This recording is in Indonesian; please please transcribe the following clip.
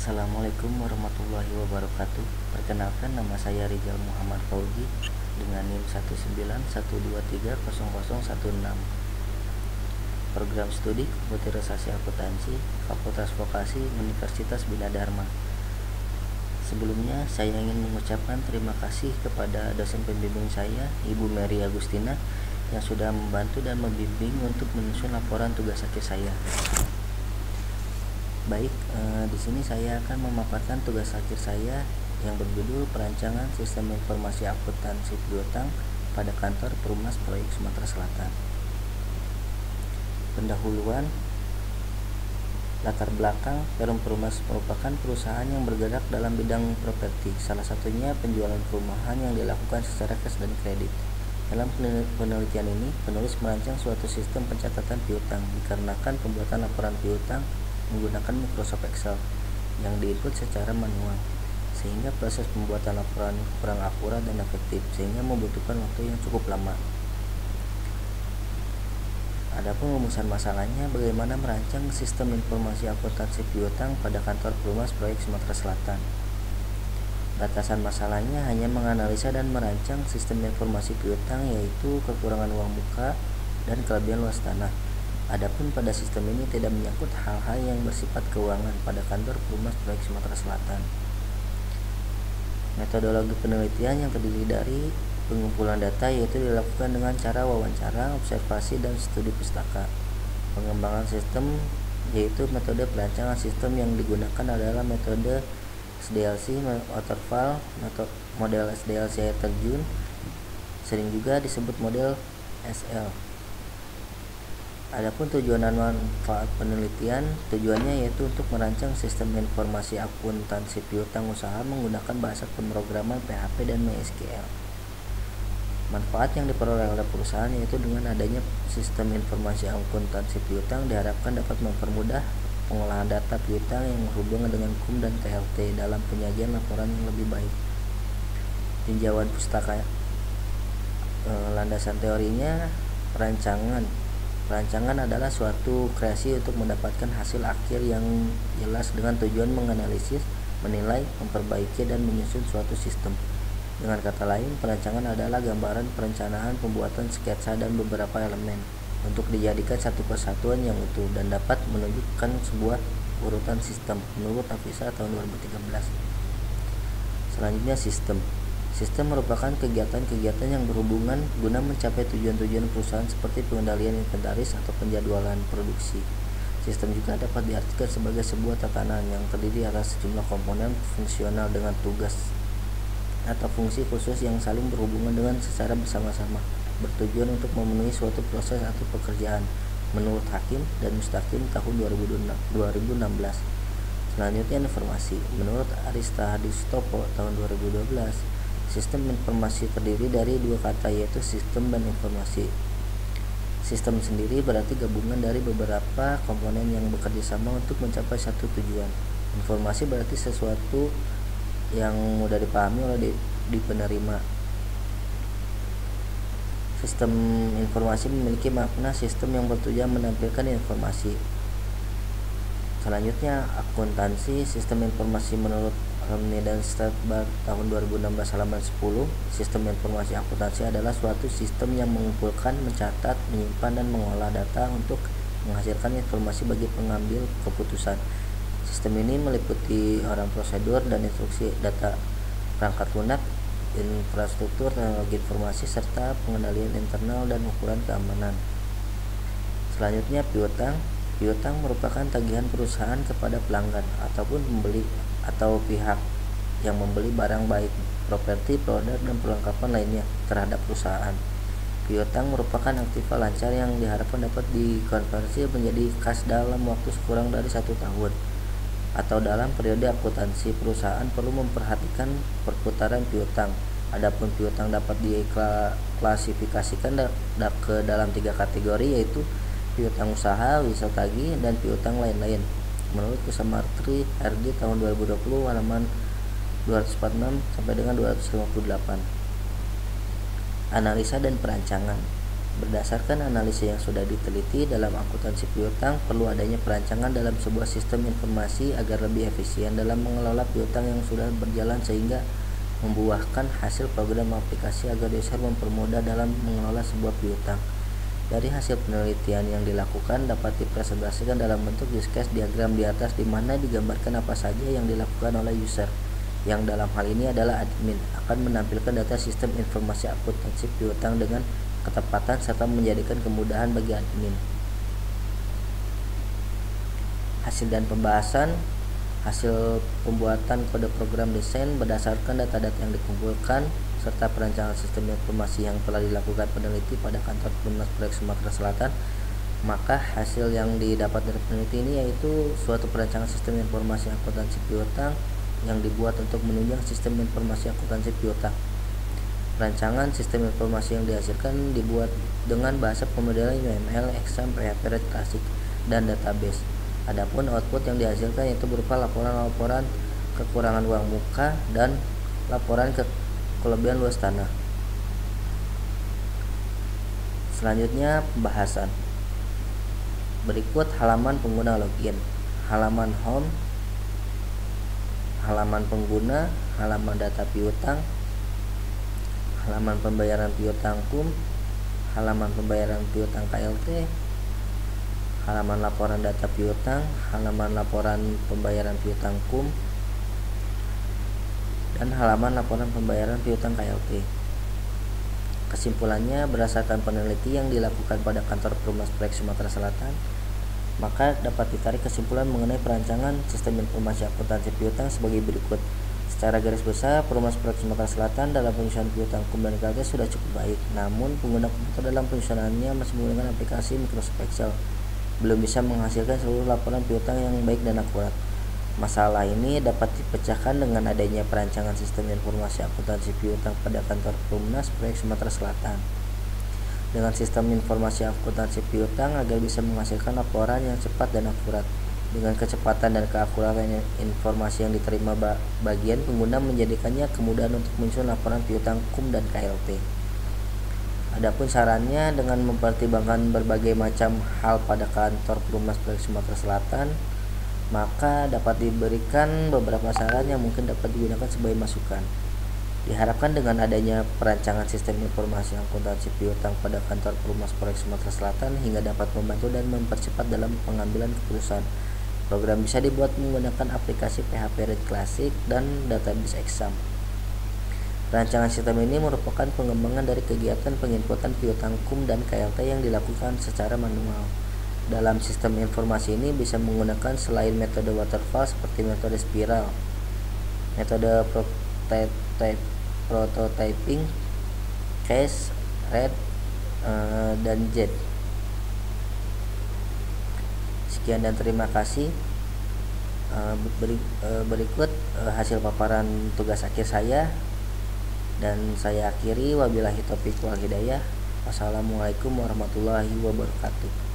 Assalamualaikum warahmatullahi wabarakatuh. Perkenalkan, nama saya Rizal Muhammad Fauzi dengan NIM 191230016. Program Studi Komputerisasi Akuntansi, Fakultas Vokasi Universitas Bina Dharma. Sebelumnya saya ingin mengucapkan terima kasih kepada dosen pembimbing saya, Ibu Mary Agustina, yang sudah membantu dan membimbing untuk menyusun laporan tugas akhir saya. Baik, di sini saya akan memaparkan tugas akhir saya yang berjudul Perancangan Sistem Informasi Akuntansi Piutang pada Kantor Perumas Proyek Sumatera Selatan. Pendahuluan. Latar belakang, Perum Perumas merupakan perusahaan yang bergerak dalam bidang properti, salah satunya penjualan perumahan yang dilakukan secara cash dan kredit. Dalam penelitian ini, penulis merancang suatu sistem pencatatan piutang dikarenakan pembuatan laporan piutang menggunakan Microsoft Excel yang diinput secara manual, sehingga proses pembuatan laporan kurang akurat dan efektif, sehingga membutuhkan waktu yang cukup lama. Adapun rumusan masalahnya, bagaimana merancang sistem informasi akuntansi piutang pada kantor perumas proyek Sumatera Selatan. Batasan masalahnya hanya menganalisa dan merancang sistem informasi piutang, yaitu kekurangan uang muka dan kelebihan luas tanah. Adapun pada sistem ini tidak menyangkut hal-hal yang bersifat keuangan pada kantor perumas proyek Sumatera Selatan. Metodologi penelitian yang terdiri dari pengumpulan data, yaitu dilakukan dengan cara wawancara, observasi, dan studi pustaka. Pengembangan sistem, yaitu metode perancangan sistem yang digunakan adalah metode SDLC, waterfall, model SDLC air terjun, sering juga disebut model SL. Adapun tujuan dan manfaat penelitian, tujuannya yaitu untuk merancang sistem informasi akuntansi piutang usaha menggunakan bahasa pemrograman PHP dan MySQL. Manfaat yang diperoleh oleh perusahaan yaitu dengan adanya sistem informasi akuntansi piutang diharapkan dapat mempermudah pengolahan data piutang yang berhubungan dengan KUM dan TLT dalam penyajian laporan yang lebih baik. Tinjauan pustaka. Landasan teorinya, Perancangan adalah suatu kreasi untuk mendapatkan hasil akhir yang jelas dengan tujuan menganalisis, menilai, memperbaiki, dan menyusun suatu sistem. Dengan kata lain, perancangan adalah gambaran perencanaan pembuatan sketsa dan beberapa elemen untuk dijadikan satu kesatuan yang utuh dan dapat menunjukkan sebuah urutan sistem menurut Afisa tahun 2013. Selanjutnya, Sistem merupakan kegiatan-kegiatan yang berhubungan guna mencapai tujuan-tujuan perusahaan seperti pengendalian inventaris atau penjadwalan produksi. Sistem juga dapat diartikan sebagai sebuah tatanan yang terdiri atas sejumlah komponen fungsional dengan tugas atau fungsi khusus yang saling berhubungan dengan secara bersama-sama, bertujuan untuk memenuhi suatu proses atau pekerjaan menurut Hakim dan Mustaqim tahun 2016. Selanjutnya, informasi. Menurut Arista Hadistopo tahun 2012, sistem informasi terdiri dari dua kata, yaitu sistem dan informasi. Sistem sendiri berarti gabungan dari beberapa komponen yang bekerja sama untuk mencapai satu tujuan. Informasi berarti sesuatu yang mudah dipahami oleh di penerima. Sistem informasi memiliki makna sistem yang bertujuan menampilkan informasi. Selanjutnya, akuntansi. Sistem informasi menurut Romney dan Stadbar tahun 2016 halaman 10, sistem informasi akuntansi adalah suatu sistem yang mengumpulkan, mencatat, menyimpan, dan mengolah data untuk menghasilkan informasi bagi pengambil keputusan. Sistem ini meliputi orang prosedur dan instruksi data, perangkat lunak, infrastruktur, teknologi informasi, serta pengendalian internal dan ukuran keamanan. Selanjutnya, piutang. Piutang merupakan tagihan perusahaan kepada pelanggan ataupun pembeli atau pihak yang membeli barang baik properti, produk, dan perlengkapan lainnya terhadap perusahaan. Piutang merupakan aktiva lancar yang diharapkan dapat dikonversi menjadi kas dalam waktu kurang dari 1 tahun. Atau dalam periode akuntansi, perusahaan perlu memperhatikan perputaran piutang. Adapun piutang dapat diklasifikasikan ke dalam 3 kategori, yaitu piutang usaha, wisa tagih, dan piutang lain-lain. Menurut Kusamartri RD tahun 2020 halaman 246 sampai dengan 258. Analisa dan perancangan. Berdasarkan analisis yang sudah diteliti dalam akuntansi piutang, perlu adanya perancangan dalam sebuah sistem informasi agar lebih efisien dalam mengelola piutang yang sudah berjalan sehingga membuahkan hasil program aplikasi agar user mempermudah dalam mengelola sebuah piutang. Dari hasil penelitian yang dilakukan dapat dipresentasikan dalam bentuk use case diagram di atas, di mana digambarkan apa saja yang dilakukan oleh user, yang dalam hal ini adalah admin, akan menampilkan data sistem informasi akuntansi piutang dengan ketepatan serta menjadikan kemudahan bagi admin. Hasil dan pembahasan. Hasil pembuatan kode program desain berdasarkan data-data yang dikumpulkan serta perancangan sistem informasi yang telah dilakukan peneliti pada kantor Perumnas Proyek Sumatera Selatan, maka hasil yang didapat dari peneliti ini yaitu suatu perancangan sistem informasi akuntansi piutang yang dibuat untuk menunjang sistem informasi akuntansi piutang. Rancangan sistem informasi yang dihasilkan dibuat dengan bahasa pemrograman UML, Exam, PHP Red Classic, dan database. Adapun output yang dihasilkan yaitu berupa laporan-laporan kekurangan uang muka dan laporan kelebihan luas tanah. Selanjutnya pembahasan. Berikut halaman pengguna login, halaman home, halaman pengguna, halaman data piutang, halaman pembayaran piutang KUM, halaman pembayaran piutang KLT, halaman laporan data piutang, halaman laporan pembayaran piutang KUM, dan halaman laporan pembayaran piutang KLT. Kesimpulannya, berdasarkan peneliti yang dilakukan pada kantor Perumnas Proyek Sumatera Selatan, maka dapat ditarik kesimpulan mengenai perancangan sistem informasi akuntansi piutang sebagai berikut. Secara garis besar, Perumnas Proyek Sumatera Selatan dalam penyusunan piutang KUM dan KLT sudah cukup baik. Namun, pengguna komputer dalam penyusunannya masih menggunakan aplikasi Microsoft Excel, belum bisa menghasilkan seluruh laporan piutang yang baik dan akurat. Masalah ini dapat dipecahkan dengan adanya perancangan sistem informasi akuntansi piutang pada kantor Perumnas Proyek Sumatera Selatan. Dengan sistem informasi akuntansi piutang agar bisa menghasilkan laporan yang cepat dan akurat. Dengan kecepatan dan keakuratan informasi yang diterima bagian pengguna menjadikannya kemudahan untuk menyusun laporan piutang KUM dan KLT. Adapun sarannya, dengan mempertimbangkan berbagai macam hal pada kantor Perumnas Proyek Sumatera Selatan, maka dapat diberikan beberapa saran yang mungkin dapat digunakan sebagai masukan. Diharapkan dengan adanya perancangan sistem informasi akuntansi piutang pada kantor Perumnas Proyek Sumatera Selatan hingga dapat membantu dan mempercepat dalam pengambilan keputusan. Program bisa dibuat menggunakan aplikasi PHP Red Classic dan database Exam. Rancangan sistem ini merupakan pengembangan dari kegiatan penginputan piutang KUM dan KLT yang dilakukan secara manual. Dalam sistem informasi ini bisa menggunakan selain metode waterfall seperti metode spiral, metode prototyping, case, red, dan jet. Sekian dan terima kasih. Berikut hasil paparan tugas akhir saya. Dan saya akhiri, wabillahi taufiq wal hidayah. Wassalamualaikum warahmatullahi wabarakatuh.